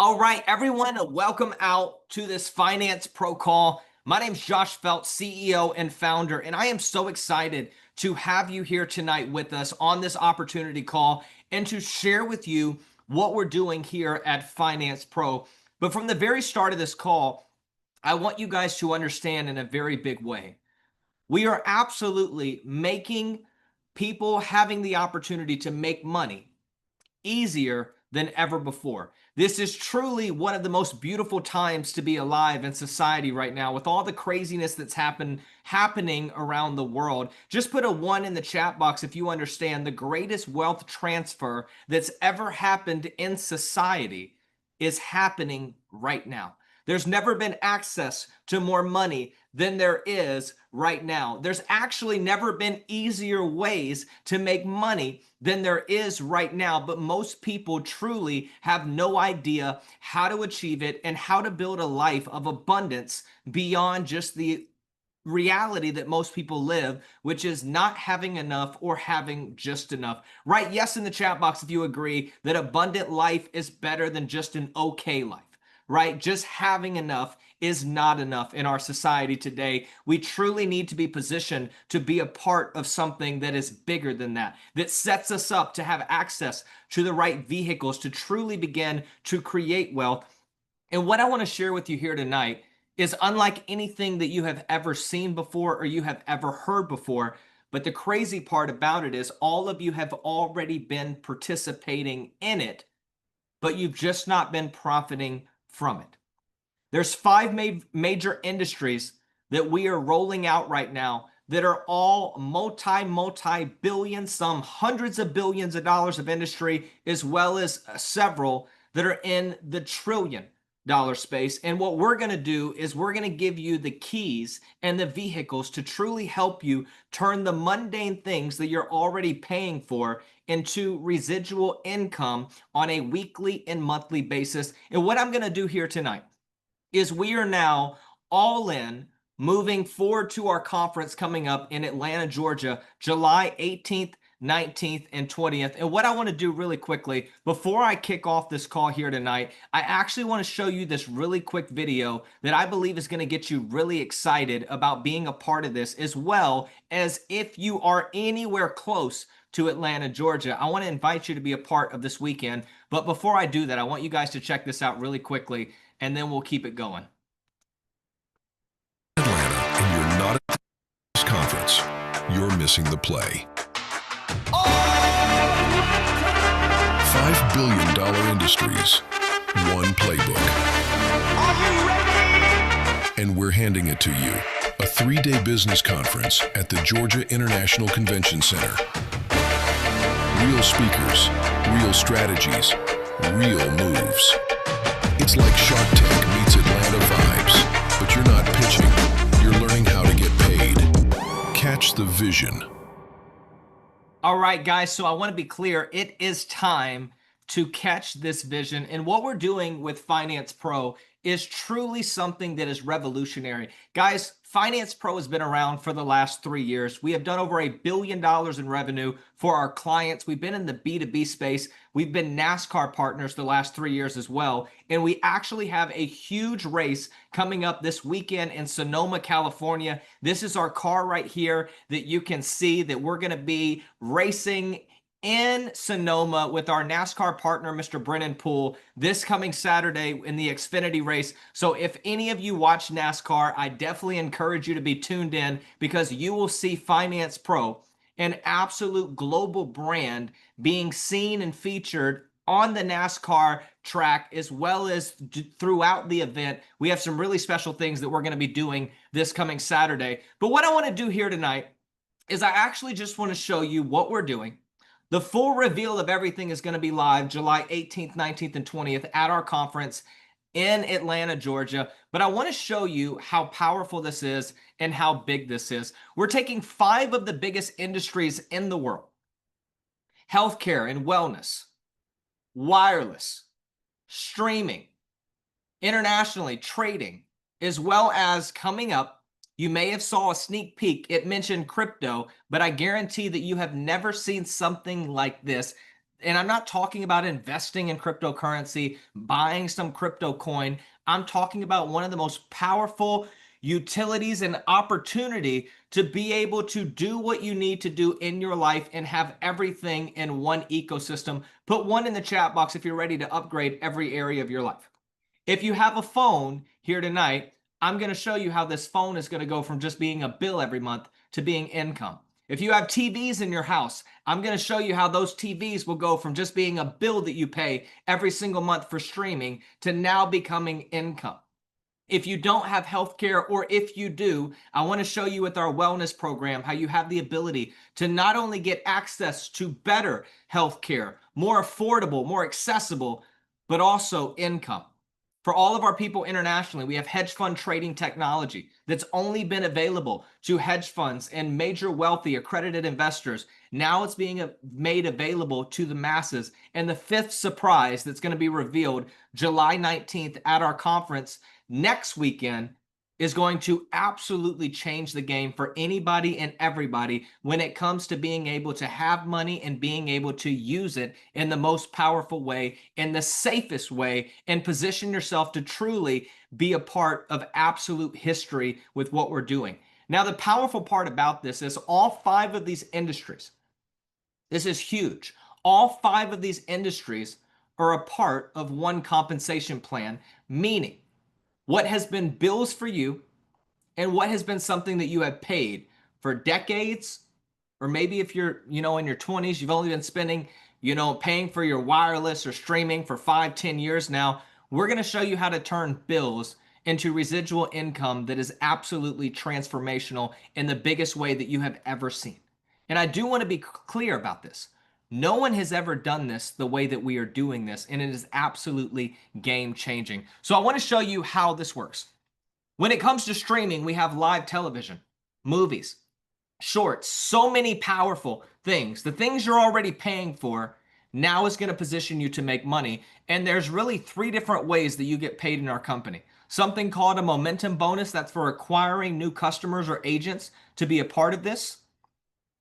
All right, everyone, welcome out to this Finance Pro call. My name's Josh Felt, CEO and founder, and I am so excited to have you here tonight with us on this opportunity call and to share with you what we're doing here at Finance Pro. But from the very start of this call, I want you guys to understand in a very big way. We are absolutely making people having the opportunity to make money easier than ever before. This is truly one of the most beautiful times to be alive in society right now with all the craziness that's happening around the world. Just put a 1 in the chat box if you understand the greatest wealth transfer that's ever happened in society is happening right now. There's never been access to more money than there is right now. There's actually never been easier ways to make money than there is right now, but most people truly have no idea how to achieve it and how to build a life of abundance beyond just the reality that most people live, which is not having enough or having just enough. Write yes in the chat box if you agree that abundant life is better than just an okay life. Right? Just having enough is not enough in our society today. We truly need to be positioned to be a part of something that is bigger than that, that sets us up to have access to the right vehicles to truly begin to create wealth. And what I want to share with you here tonight is unlike anything that you have ever seen before or you have ever heard before. But the crazy part about it is all of you have already been participating in it, but you've just not been profiting from it. There's 5 major industries that we are rolling out right now that are all multi-billion, some hundreds of billions of dollars of industry, as well as several that are in the trillion-dollar space. And what we're going to do is we're going to give you the keys and the vehicles to truly help you turn the mundane things that you're already paying for into residual income on a weekly and monthly basis. And what I'm going to do here tonight is we are now all in moving forward to our conference coming up in Atlanta, Georgia, July 18th, 19th, and 20th. And what I want to do really quickly before I kick off this call here tonight, I actually want to show you this really quick video that I believe is going to get you really excited about being a part of this, as well as if you are anywhere close to Atlanta, Georgia, I want to invite you to be a part of this weekend. But before I do that, I want you guys to check this out really quickly, and then we'll keep it going. Atlanta, and you're not at this conference, you're missing the play. $5 billion industries, one playbook. Are you ready? And we're handing it to you. A 3-day business conference at the Georgia International Convention Center. Real speakers, real strategies, real moves. It's like Shark Tank meets Atlanta vibes, but you're not pitching, you're learning how to get paid. Catch the vision. All right, guys, so I want to be clear. It is time to catch this vision. And what we're doing with Finance Pro is truly something that is revolutionary. Guys, Finance Pro has been around for the last 3 years. We have done over $1 billion in revenue for our clients. We've been in the B2B space. We've been NASCAR partners the last 3 years as well. And we actually have a huge race coming up this weekend in Sonoma, California. This is our car right here that you can see that we're going to be racing in Sonoma with our NASCAR partner, Mr. Brennan Poole, this coming Saturday in the Xfinity race. So if any of you watch NASCAR, I definitely encourage you to be tuned in because you will see Finance Pro, an absolute global brand, being seen and featured on the NASCAR track as well as throughout the event. We have some really special things that we're going to be doing this coming Saturday. But what I want to do here tonight is I actually just want to show you what we're doing. The full reveal of everything is going to be live July 18th, 19th, and 20th at our conference in Atlanta, Georgia. But I want to show you how powerful this is and how big this is. We're taking 5 of the biggest industries in the world: healthcare and wellness, wireless, streaming, internationally trading, as well as coming up. You may have saw a sneak peek. It mentioned crypto, but I guarantee that you have never seen something like this. And I'm not talking about investing in cryptocurrency, buying some crypto coin. I'm talking about one of the most powerful utilities and opportunity to be able to do what you need to do in your life and have everything in one ecosystem. Put one in the chat box if you're ready to upgrade every area of your life. If you have a phone here tonight, I'm going to show you how this phone is going to go from just being a bill every month to being income. If you have TVs in your house, I'm going to show you how those TVs will go from just being a bill that you pay every single month for streaming to now becoming income. If you don't have healthcare, or if you do, I want to show you with our wellness program how you have the ability to not only get access to better healthcare, more affordable, more accessible, but also income. For all of our people internationally, we have hedge fund trading technology that's only been available to hedge funds and major wealthy accredited investors. Now it's being made available to the masses. And the fifth surprise that's going to be revealed July 19th at our conference next weekend is going to absolutely change the game for anybody and everybody when it comes to being able to have money and being able to use it in the most powerful way, in the safest way, and position yourself to truly be a part of absolute history with what we're doing. Now, the powerful part about this is all 5 of these industries, this is huge. All 5 of these industries are a part of one compensation plan, meaning what has been bills for you and what has been something that you have paid for decades, or maybe if you're, in your 20s, you've only been spending, paying for your wireless or streaming for 5-10 years now. We're going to show you how to turn bills into residual income that is absolutely transformational in the biggest way that you have ever seen. And I do want to be clear about this. No one has ever done this the way that we are doing this, and it is absolutely game changing. So I want to show you how this works. When it comes to streaming, we have live television, movies, shorts, so many powerful things. The things you're already paying for now is going to position you to make money. And there's really 3 different ways that you get paid in our company. Something called a momentum bonus, that's for acquiring new customers or agents to be a part of this.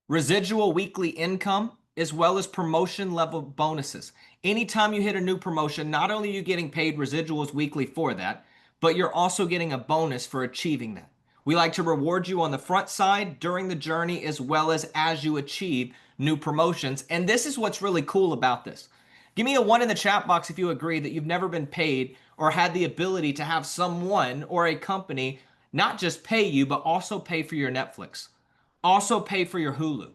Residual weekly income, as well as promotion level bonuses. Anytime you hit a new promotion, not only are you getting paid residuals weekly for that, but you're also getting a bonus for achieving that. We like to reward you on the front side during the journey, as well as you achieve new promotions. And this is what's really cool about this. Give me a 1 in the chat box if you agree that you've never been paid or had the ability to have someone or a company not just pay you, but also pay for your Netflix, also pay for your Hulu,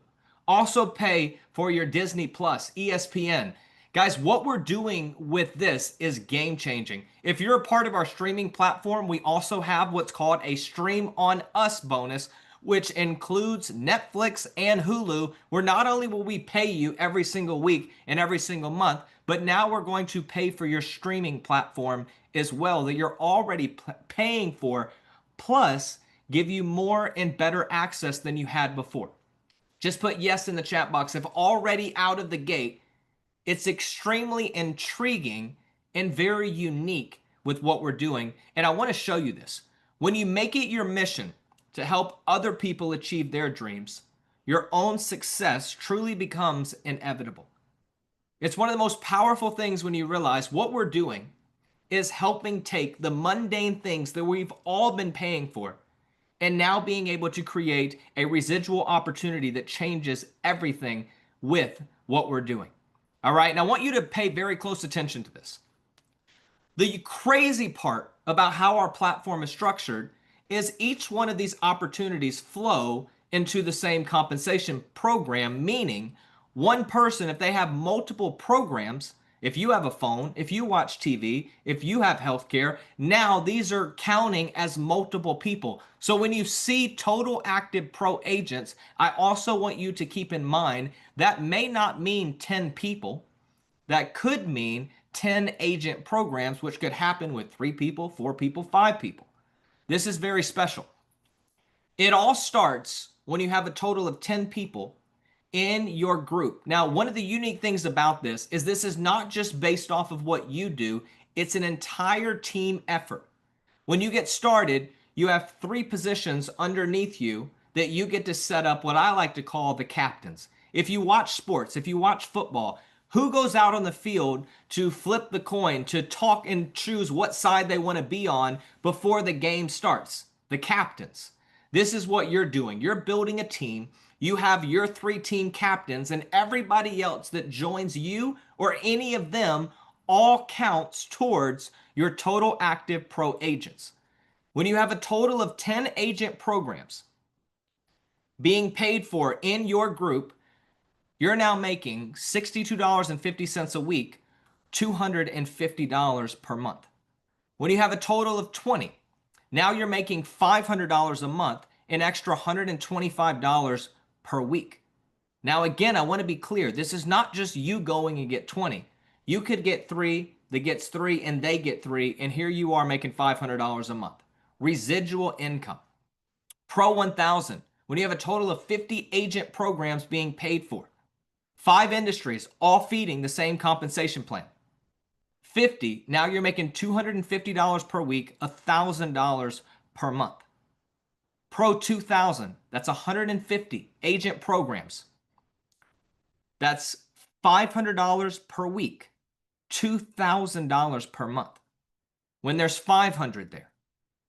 also pay for your Disney Plus, ESPN. Guys, what we're doing with this is game changing. If you're a part of our streaming platform, we also have what's called a Stream on Us bonus, which includes Netflix and Hulu, where not only will we pay you every single week and every single month, but now we're going to pay for your streaming platform as well that you're already paying for, plus give you more and better access than you had before. Just put yes in the chat box if already out of the gate it's extremely intriguing and very unique with what we're doing. And I want to show you this. When you make it your mission to help other people achieve their dreams, your own success truly becomes inevitable. It's one of the most powerful things when you realize what we're doing is helping take the mundane things that we've all been paying for and now being able to create a residual opportunity that changes everything with what we're doing. All right, and I want you to pay very close attention to this. The crazy part about how our platform is structured is each one of these opportunities flow into the same compensation program, meaning one person, if they have multiple programs, if you have a phone, if you watch TV, if you have healthcare, now these are counting as multiple people. So when you see total active pro agents, I also want you to keep in mind that may not mean 10 people. That could mean 10 agent programs, which could happen with 3 people, 4 people, 5 people. This is very special. It all starts when you have a total of 10 people in your group. Now, one of the unique things about this is not just based off of what you do, it's an entire team effort. When you get started, you have 3 positions underneath you that you get to set up what I like to call the captains. If you watch sports, if you watch football, Who goes out on the field to flip the coin, to talk and choose what side they want to be on before the game starts? The captains. This is what you're doing. You're building a team. You have your 3 team captains, and everybody else that joins you or any of them all counts towards your total active pro agents. When you have a total of 10 agent programs being paid for in your group, you're now making $62.50 a week, $250 per month. When you have a total of 20, now you're making $500 a month, an extra $125 per week. Now, again, I want to be clear. This is not just you going and get 20. You could get 3 that gets 3 and they get 3, and here you are making $500 a month. Residual income. Pro 1000, when you have a total of 50 agent programs being paid for. 5 industries, all feeding the same compensation plan. 50, now you're making $250 per week, $1,000 per month. Pro 2000, that's 150 agent programs. That's $500 per week, $2,000 per month. When there's 500 there,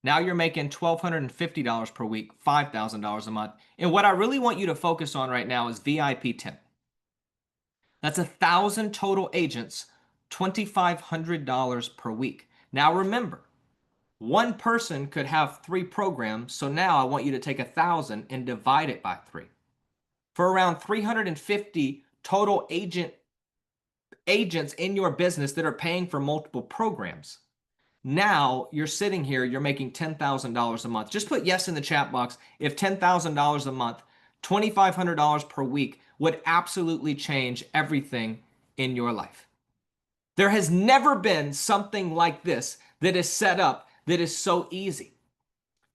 now you're making $1,250 per week, $5,000 a month. And what I really want you to focus on right now is VIP 10. That's 1,000 total agents, $2,500 per week. Now remember, one person could have 3 programs, so now I want you to take 1,000 and divide it by 3. For around 350 total agents in your business that are paying for multiple programs. Now you're sitting here, you're making $10,000 a month. Just put yes in the chat box if $10,000 a month, $2,500 per week would absolutely change everything in your life. There has never been something like this that is set up that is so easy.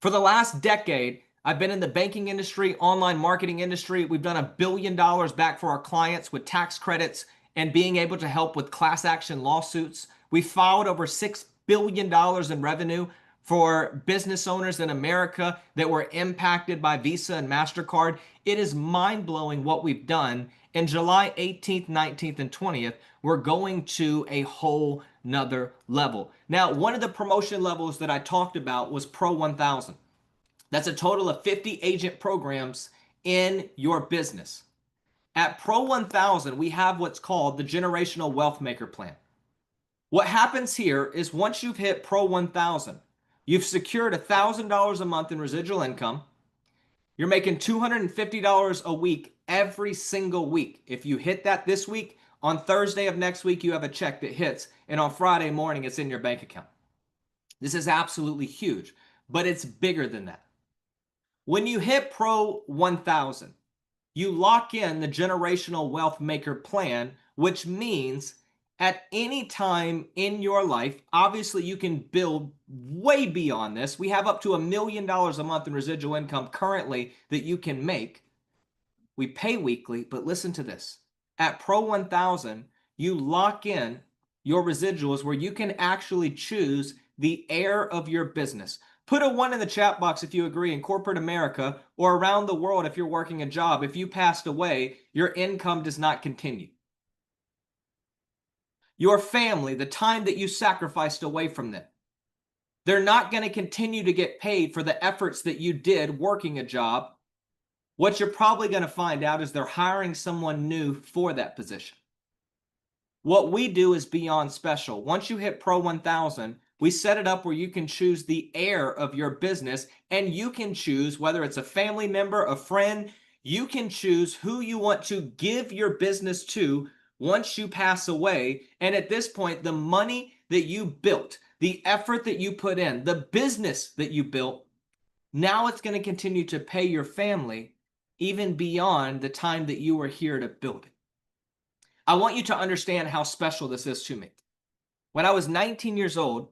For the last decade, I've been in the banking industry, online marketing industry. We've done $1 billion back for our clients with tax credits and being able to help with class action lawsuits. We filed over $6 billion in revenue for business owners in America that were impacted by Visa and MasterCard. It is mind-blowing what we've done. And July 18th, 19th, and 20th, we're going to a whole nother level. Now, one of the promotion levels that I talked about was Pro 1000. That's a total of 50 agent programs in your business. At Pro 1000, we have what's called the Generational Wealth Maker Plan. What happens here is once you've hit Pro 1000, you've secured $1,000 a month in residual income. You're making $250 a week every single week. If you hit that this week, on Thursday of next week, you have a check that hits, and on Friday morning, it's in your bank account. This is absolutely huge, but it's bigger than that. When you hit Pro 1000, you lock in the Generational Wealth Maker Plan, which means at any time in your life, obviously you can build way beyond this. We have up to $1 million a month in residual income currently that you can make. We pay weekly, but listen to this. At Pro 1000, you lock in your residuals where you can actually choose the heir of your business. Put a 1 in the chat box if you agree. In corporate America or around the world, if you're working a job, if you passed away, your income does not continue. Your family, the time that you sacrificed away from them, they're not going to continue to get paid for the efforts that you did working a job. What you're probably going to find out is they're hiring someone new for that position. What we do is beyond special. Once you hit Pro 1000, we set it up where you can choose the heir of your business, and you can choose whether it's a family member, a friend. You can choose who you want to give your business to once you pass away. And at this point, the money that you built, the effort that you put in, the business that you built, now it's going to continue to pay your family even beyond the time that you were here to build it. I want you to understand how special this is to me. When I was 19 years old,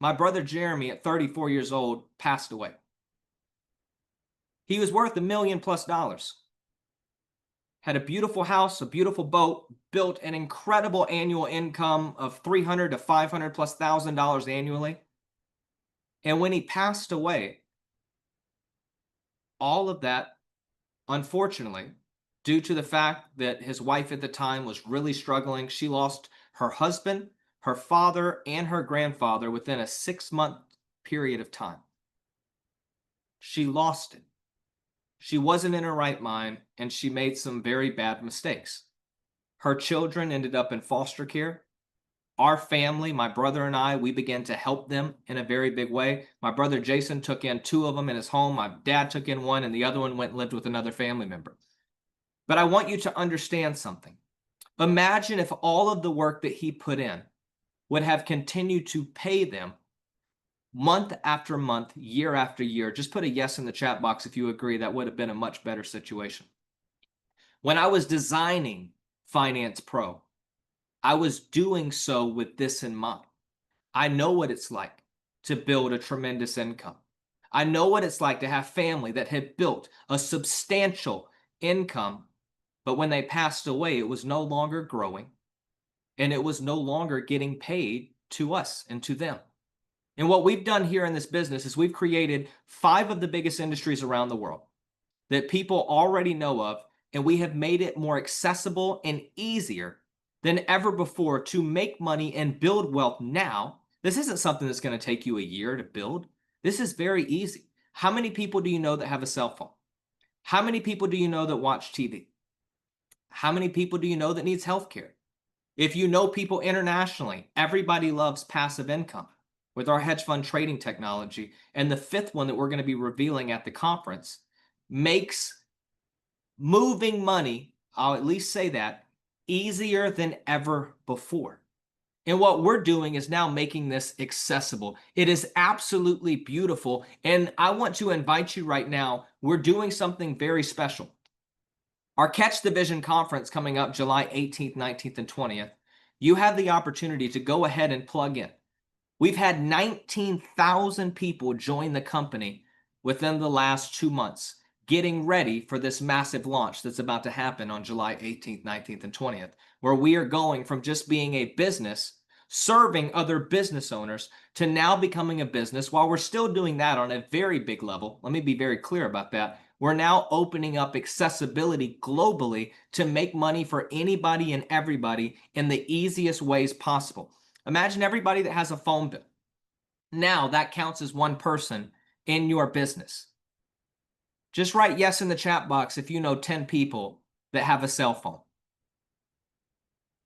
my brother Jeremy, at 34 years old, passed away. He was worth $1 million+. Had a beautiful house, a beautiful boat, built an incredible annual income of $300,000 to $500,000+ annually. And when he passed away, all of that, unfortunately, due to the fact that his wife at the time was really struggling. She lost her husband, her father, and her grandfather within a 6-month period of time. She lost it. She wasn't in her right mind, and she made some very bad mistakes. Her children ended up in foster care. Our family, my brother and I, we began to help them in a very big way. My brother Jason took in 2 of them in his home. My dad took in 1, and the other one went and lived with another family member. But I want you to understand something. Imagine if all of the work that he put in would have continued to pay them month after month, year after year. Just put a yes in the chat box if you agree. That would have been a much better situation. When I was designing Finance Pro, I was doing so with this in mind. I know what it's like to build a tremendous income. I know what it's like to have family that had built a substantial income, but when they passed away, it was no longer growing, and it was no longer getting paid to us and to them. And what we've done here in this business is we've created 5 of the biggest industries around the world that people already know of, and we have made it more accessible and easier than ever before to make money and build wealth now. This isn't something that's going to take you a year to build. This is very easy. How many people do you know that have a cell phone? How many people do you know that watch TV? How many people do you know that needs healthcare? If you know people internationally, everybody loves passive income with our hedge fund trading technology. And the 5th one that we're going to be revealing at the conference makes moving money, I'll at least say that, easier than ever before. And what we're doing is now making this accessible. It is absolutely beautiful. And I want to invite you right now. We're doing something very special. Our Catch the Vision conference coming up July 18th, 19th, and 20th. You have the opportunity to go ahead and plug in. We've had 19,000 people join the company within the last 2 months, getting ready for this massive launch that's about to happen on July 18th, 19th, and 20th, where we are going from just being a business, serving other business owners, to now becoming a business. While we're still doing that on a very big level, let me be very clear about that, we're now opening up accessibility globally to make money for anybody and everybody in the easiest ways possible. Imagine everybody that has a phone bill. Now that counts as one person in your business. Just write yes in the chat box if you know 10 people that have a cell phone.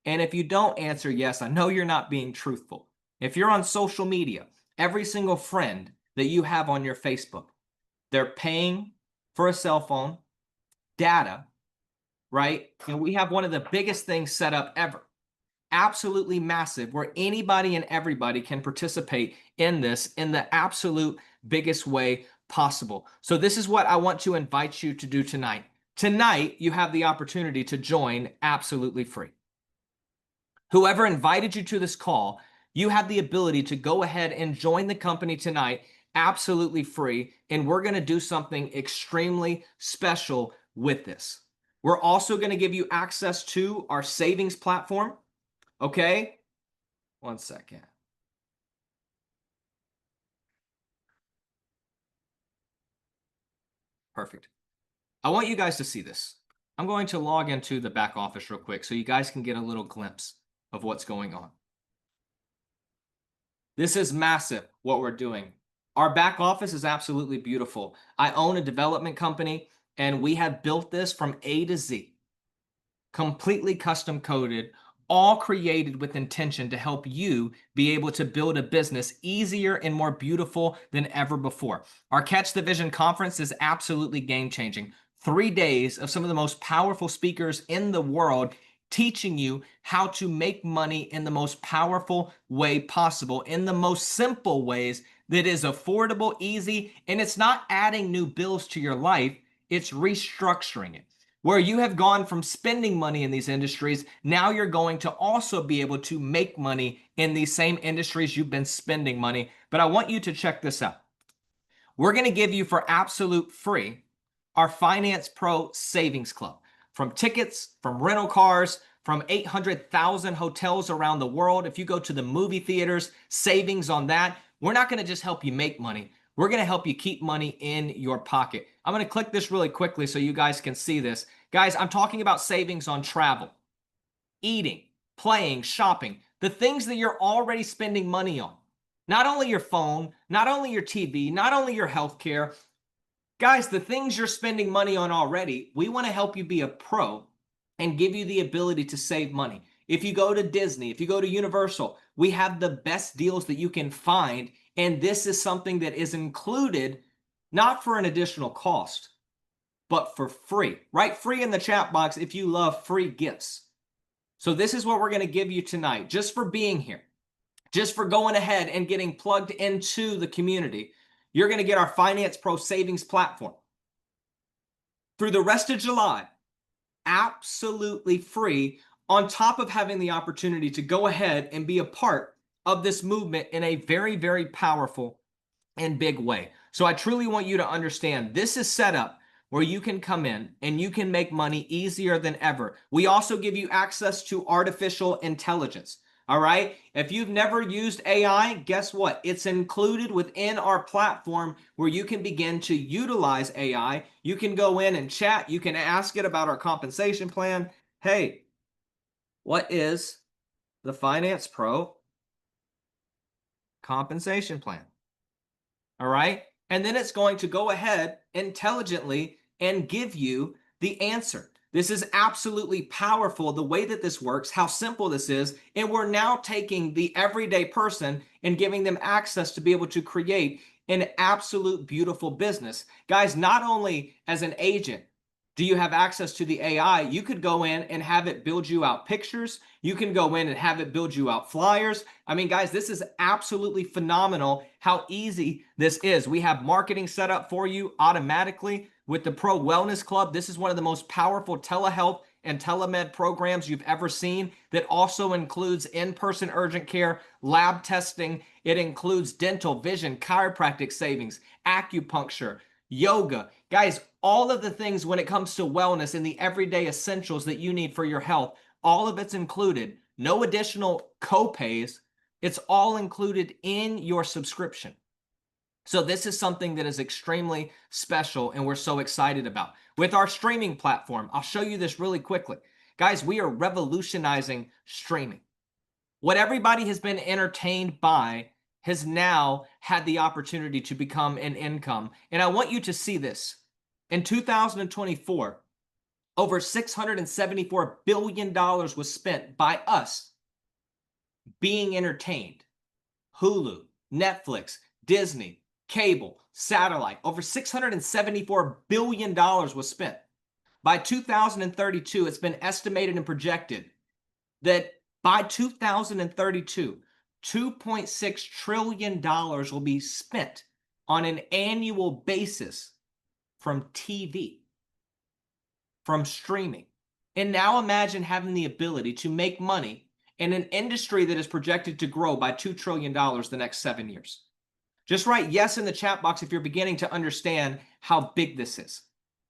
And if you don't answer yes, I know you're not being truthful. If you're on social media, every single friend that you have on your Facebook, they're paying for a cell phone, data, right? And we have one of the biggest things set up ever. Absolutely massive, where anybody and everybody can participate in this in the absolute biggest way possible. So this is what I want to invite you to do tonight. Tonight, you have the opportunity to join absolutely free. Whoever invited you to this call, you have the ability to go ahead and join the company tonight absolutely free. And we're going to do something extremely special with this. We're also going to give you access to our savings platform. Okay? One second. Perfect. I want you guys to see this. I'm going to log into the back office real quick so you guys can get a little glimpse of what's going on. This is massive, what we're doing. Our back office is absolutely beautiful. I own a development company, and we have built this from A to Z, completely custom coded, all created with intention to help you be able to build a business easier and more beautiful than ever before. Our Catch the Vision conference is absolutely game-changing. 3 days of some of the most powerful speakers in the world teaching you how to make money in the most powerful way possible, in the most simple ways that is affordable, easy, and it's not adding new bills to your life, it's restructuring it. Where you have gone from spending money in these industries, now you're going to also be able to make money in these same industries you've been spending money. But I want you to check this out. We're going to give you for absolute free our Finance Pro Savings Club. From tickets, from rental cars, from 800,000 hotels around the world. If you go to the movie theaters, savings on that. We're not going to just help you make money. We're going to help you keep money in your pocket. I'm going to click this really quickly so you guys can see this. Guys, I'm talking about savings on travel, eating, playing, shopping, the things that you're already spending money on. Not only your phone, not only your TV, not only your healthcare. Guys, the things you're spending money on already, we want to help you be a pro and give you the ability to save money. If you go to Disney, if you go to Universal, we have the best deals that you can find. And this is something that is included, not for an additional cost, but for free. Write free in the chat box if you love free gifts. So this is what we're going to give you tonight, just for being here, just for going ahead and getting plugged into the community. You're going to get our Finance Pro Savings Platform through the rest of July, absolutely free, on top of having the opportunity to go ahead and be a part of this movement in a very, very powerful and big way. So I truly want you to understand this is set up where you can come in and you can make money easier than ever. We also give you access to artificial intelligence. All right. If you've never used AI, guess what? It's included within our platform where you can begin to utilize AI. You can go in and chat. You can ask it about our compensation plan. Hey, what is the Finance Pro compensation plan? All right. And then it's going to go ahead intelligently and give you the answer. This is absolutely powerful, the way that this works, how simple this is. And we're now taking the everyday person and giving them access to be able to create an absolute beautiful business. Guys, not only as an agent do you have access to the AI, you could go in and have it build you out pictures. You can go in and have it build you out flyers. I mean, guys, this is absolutely phenomenal how easy this is. We have marketing set up for you automatically with the Pro Wellness Club. This is one of the most powerful telehealth and telemed programs you've ever seen that also includes in-person urgent care, lab testing. It includes dental, vision, chiropractic savings, acupuncture, yoga. Guys, all of the things when it comes to wellness and the everyday essentials that you need for your health, all of it's included. No additional co-pays. It's all included in your subscription. So this is something that is extremely special and we're so excited about. With our streaming platform, I'll show you this really quickly. Guys, we are revolutionizing streaming. What everybody has been entertained by has now had the opportunity to become an income. And I want you to see this. In 2024, over $674 billion was spent by us being entertained. Hulu, Netflix, Disney, cable, satellite, over $674 billion was spent. By 2032, it's been estimated and projected that by 2032, $2.6 trillion will be spent on an annual basis from TV, from streaming. And now imagine having the ability to make money in an industry that is projected to grow by $2 trillion the next 7 years. Just write yes in the chat box if you're beginning to understand how big this is.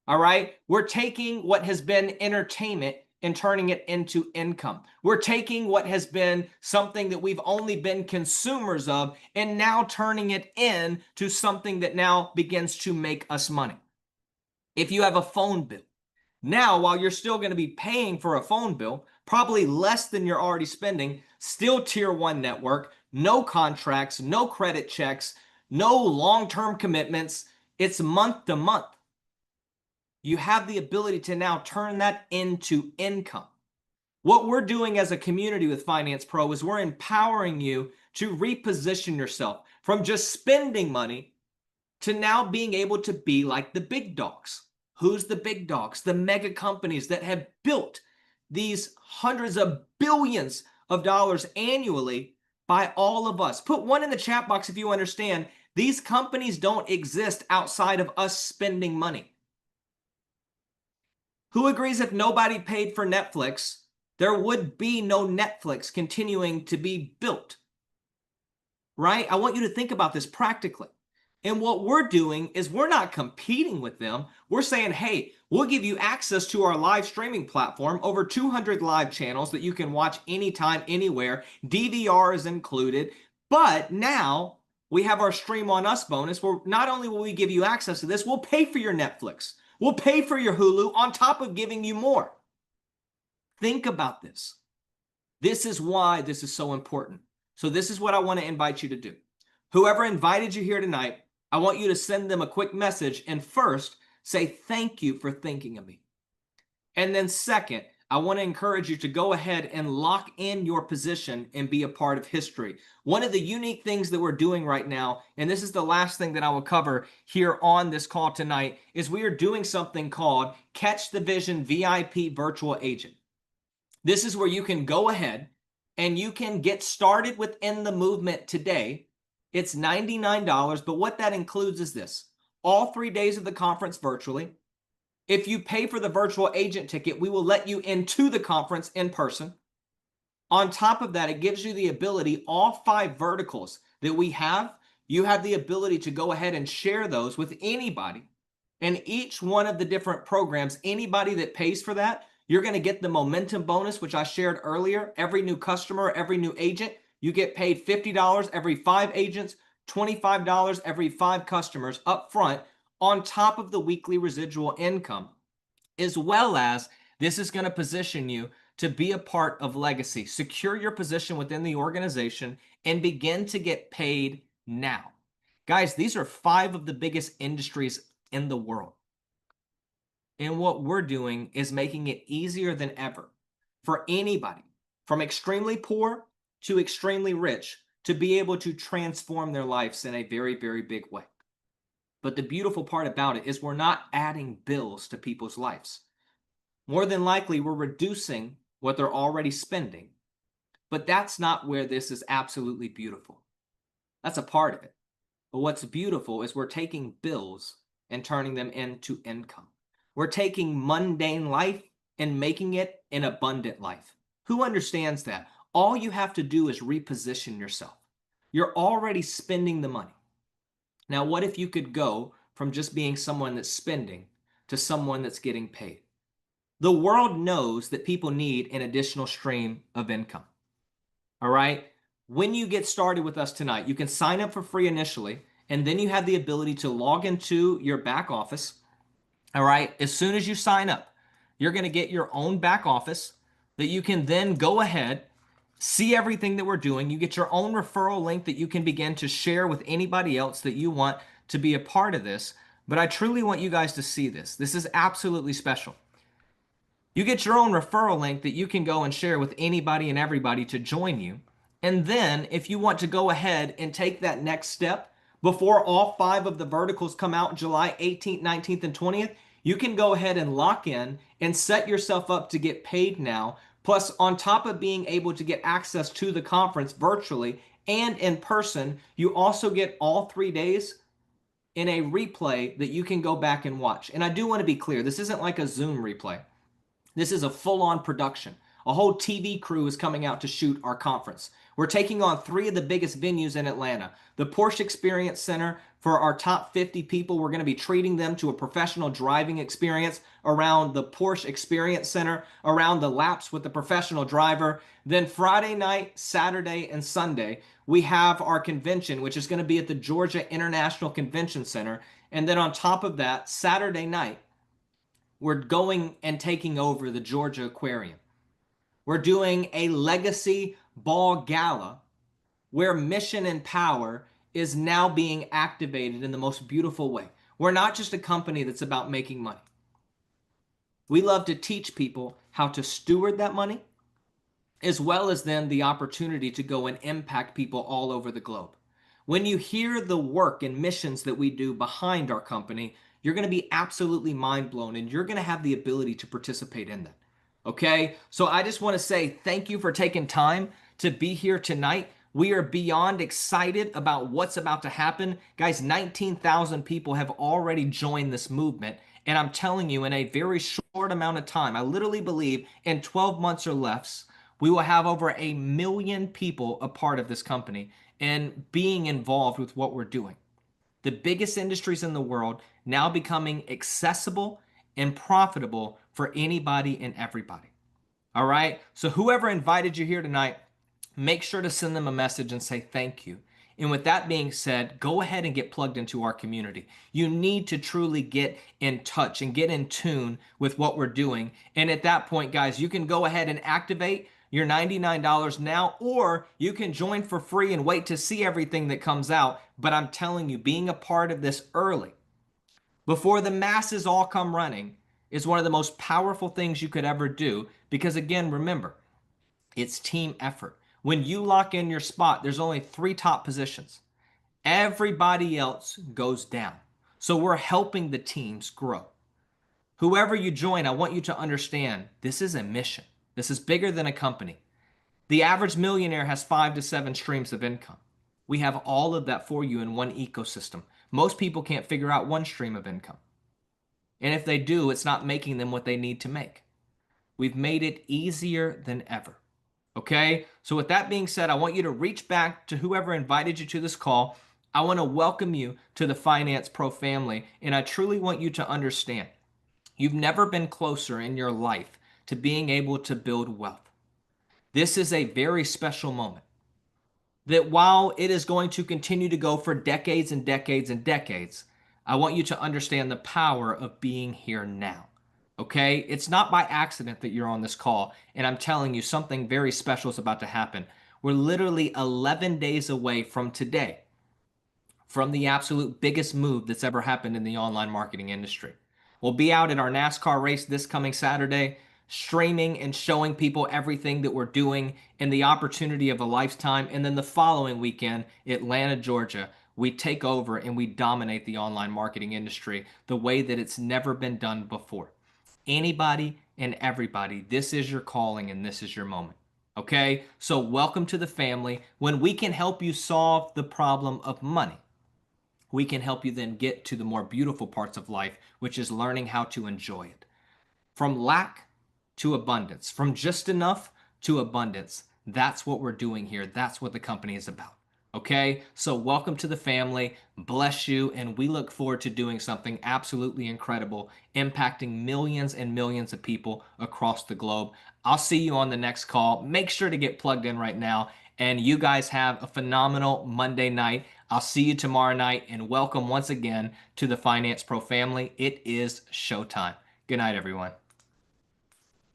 All right? We're taking what has been entertainment and turning it into income. We're taking what has been something that we've only been consumers of and now turning it into something that now begins to make us money. If you have a phone bill, now while you're still going to be paying for a phone bill, probably less than you're already spending, still tier 1 network, no contracts, no credit checks, no long-term commitments. It's month to month. You have the ability to now turn that into income. What we're doing as a community with Finance Pro is we're empowering you to reposition yourself from just spending money to now being able to be like the big dogs. Who's the big dogs? The mega companies that have built these hundreds of billions of dollars annually by all of us. Put 1 in the chat box if you understand. These companies don't exist outside of us spending money. Who agrees if nobody paid for Netflix, there would be no Netflix continuing to be built? Right? I want you to think about this practically. And what we're doing is we're not competing with them. We're saying, hey, we'll give you access to our live streaming platform, over 200 live channels that you can watch anytime, anywhere. DVR is included. But now we have our Stream on Us bonus where not only will we give you access to this, we'll pay for your Netflix. We'll pay for your Hulu on top of giving you more. Think about this. This is why this is so important. So this is what I want to invite you to do. Whoever invited you here tonight, I want you to send them a quick message and first say thank you for thinking of me. And then second, I want to encourage you to go ahead and lock in your position and be a part of history. One of the unique things that we're doing right now, and this is the last thing that I will cover here on this call tonight, is we are doing something called Catch the Vision VIP Virtual Agent. This is where you can go ahead and you can get started within the movement today. It's $99, but what that includes is this: all 3 days of the conference virtually. If you pay for the virtual agent ticket, we will let you into the conference in person. On top of that, it gives you the ability, all 5 verticals that we have, you have the ability to go ahead and share those with anybody. And each one of the different programs, anybody that pays for that, you're going to get the momentum bonus, which I shared earlier. Every new customer, every new agent, you get paid $50 every 5 agents, $25 every 5 customers up front, on top of the weekly residual income, as well as this is going to position you to be a part of legacy. Secure your position within the organization and begin to get paid now. Guys, these are 5 of the biggest industries in the world. And what we're doing is making it easier than ever for anybody from extremely poor to extremely rich to be able to transform their lives in a very, very big way. But the beautiful part about it is we're not adding bills to people's lives. More than likely, we're reducing what they're already spending. But that's not where this is absolutely beautiful. That's a part of it. But what's beautiful is we're taking bills and turning them into income. We're taking mundane life and making it an abundant life. Who understands that? All you have to do is reposition yourself. You're already spending the money. Now, what if you could go from just being someone that's spending to someone that's getting paid? The world knows that people need an additional stream of income. All right? When you get started with us tonight, you can sign up for free initially, and then you have the ability to log into your back office. All right? As soon as you sign up, you're going to get your own back office that you can then go ahead, see everything that we're doing. You get your own referral link that you can begin to share with anybody else that you want to be a part of this. But I truly want you guys to see this. This is absolutely special. You get your own referral link that you can go and share with anybody and everybody to join you. And then if you want to go ahead and take that next step before all 5 of the verticals come out July 18th, 19th, and 20th, you can go ahead and lock in and set yourself up to get paid now. Plus, on top of being able to get access to the conference virtually and in person, you also get all 3 days in a replay that you can go back and watch. And I do want to be clear, this isn't like a Zoom replay. This is a full-on production. A whole TV crew is coming out to shoot our conference. We're taking on 3 of the biggest venues in Atlanta. The Porsche Experience Center, for our top 50 people, we're going to be treating them to a professional driving experience around the Porsche Experience Center, around the laps with the professional driver. Then Friday night, Saturday, and Sunday, we have our convention, which is going to be at the Georgia International Convention Center. And then on top of that, Saturday night, we're going and taking over the Georgia Aquarium. We're doing a legacy ball gala where mission and power is now being activated in the most beautiful way. We're not just a company that's about making money. We love to teach people how to steward that money, as well as then the opportunity to go and impact people all over the globe. When you hear the work and missions that we do behind our company, you're going to be absolutely mind blown, and you're going to have the ability to participate in that. Okay, so I just want to say thank you for taking time to be here tonight. We are beyond excited about what's about to happen. Guys, 19,000 people have already joined this movement. And I'm telling you, in a very short amount of time, I literally believe in 12 months or less, we will have over 1 million people a part of this company and being involved with what we're doing. The biggest industries in the world now becoming accessible and profitable for anybody and everybody. All right. So whoever invited you here tonight, make sure to send them a message and say thank you. And with that being said, go ahead and get plugged into our community. You need to truly get in touch and get in tune with what we're doing. And at that point, guys, you can go ahead and activate your $99 now, or you can join for free and wait to see everything that comes out. But I'm telling you, being a part of this early, before the masses all come running, is one of the most powerful things you could ever do. Because again, remember, it's team effort. When you lock in your spot, there's only 3 top positions. Everybody else goes down. So we're helping the teams grow. Whoever you join, I want you to understand this is a mission. This is bigger than a company. The average millionaire has 5 to 7 streams of income. We have all of that for you in one ecosystem. Most people can't figure out one stream of income. And if they do, it's not making them what they need to make. We've made it easier than ever. Okay? So with that being said, I want you to reach back to whoever invited you to this call. I want to welcome you to the Finance Pro family. And I truly want you to understand, you've never been closer in your life to being able to build wealth. This is a very special moment that while it is going to continue to go for decades and decades and decades, I want you to understand the power of being here now. Okay? It's not by accident that you're on this call, and I'm telling you something very special is about to happen. We're literally 11 days away from today, from the absolute biggest move that's ever happened in the online marketing industry. We'll be out at our NASCAR race this coming Saturday, streaming and showing people everything that we're doing and the opportunity of a lifetime. And then the following weekend, Atlanta, Georgia, we take over and we dominate the online marketing industry the way that it's never been done before. Anybody and everybody, this is your calling and this is your moment. Okay? So welcome to the family. When we can help you solve the problem of money, we can help you then get to the more beautiful parts of life, which is learning how to enjoy it. From lack to abundance, from just enough to abundance. That's what we're doing here. That's what the company is about. Okay, so welcome to the family. Bless you. And we look forward to doing something absolutely incredible, impacting millions and millions of people across the globe. I'll see you on the next call. Make sure to get plugged in right now. And you guys have a phenomenal Monday night. I'll see you tomorrow night. And welcome once again to the Finance Pro family. It is showtime. Good night, everyone.